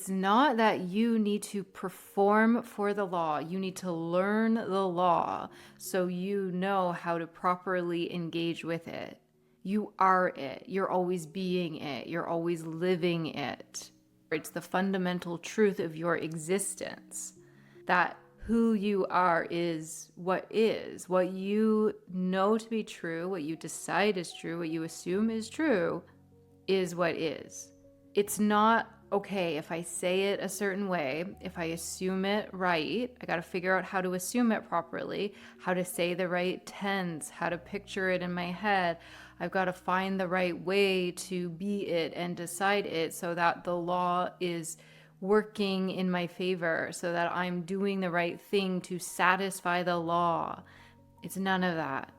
It's not that you need to perform for the law. You need to learn the law so you know how to properly engage with it. You are it. You're always being it. You're always living it. It's the fundamental truth of your existence that who you are is. What you know to be true, what you decide is true, what you assume is true is what is. It's not okay if I say it a certain way, if I assume it right. I got to figure out how to assume it properly, how to say the right tense, how to picture it in my head. I've got to find the right way to be it and decide it so that the law is working in my favor, so that I'm doing the right thing to satisfy the law. It's none of that.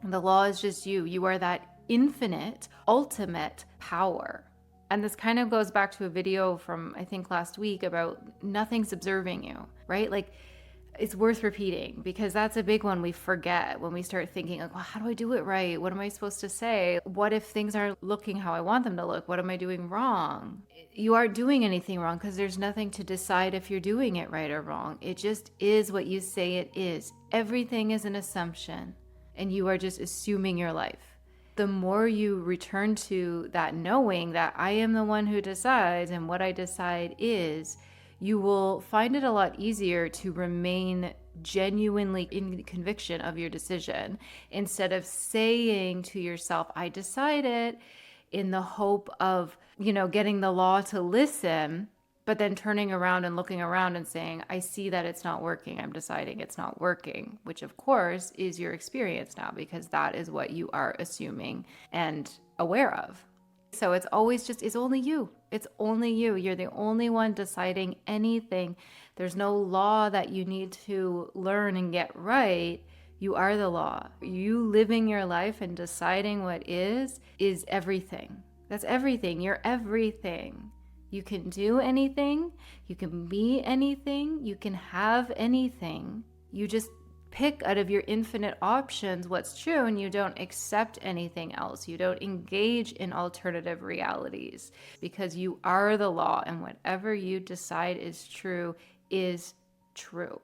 The law is just you. You are that infinite, ultimate power. And this kind of goes back to a video from, I think, last week about nothing's observing you, right? Like, it's worth repeating because that's a big one we forget when we start thinking, like, well, how do I do it right? What am I supposed to say? What if things aren't looking how I want them to look? What am I doing wrong? You aren't doing anything wrong because there's nothing to decide if you're doing it right or wrong. It just is what you say it is. Everything is an assumption, and you are just assuming your life. The more you return to that knowing that I am the one who decides and what I decide is, you will find it a lot easier to remain genuinely in conviction of your decision instead of saying to yourself, I decided, in the hope of, getting the law to listen, but then turning around and looking around and saying, I see that it's not working. I'm deciding it's not working, which of course is your experience now because that is what you are assuming and aware of. So it's always it's only you. It's only you. You're the only one deciding anything. There's no law that you need to learn and get right. You are the law. You living your life and deciding what is everything. That's everything. You're everything. You can do anything. You can be anything. You can have anything. You just pick out of your infinite options what's true, and you don't accept anything else. You don't engage in alternative realities because you are the law, and whatever you decide is true is true.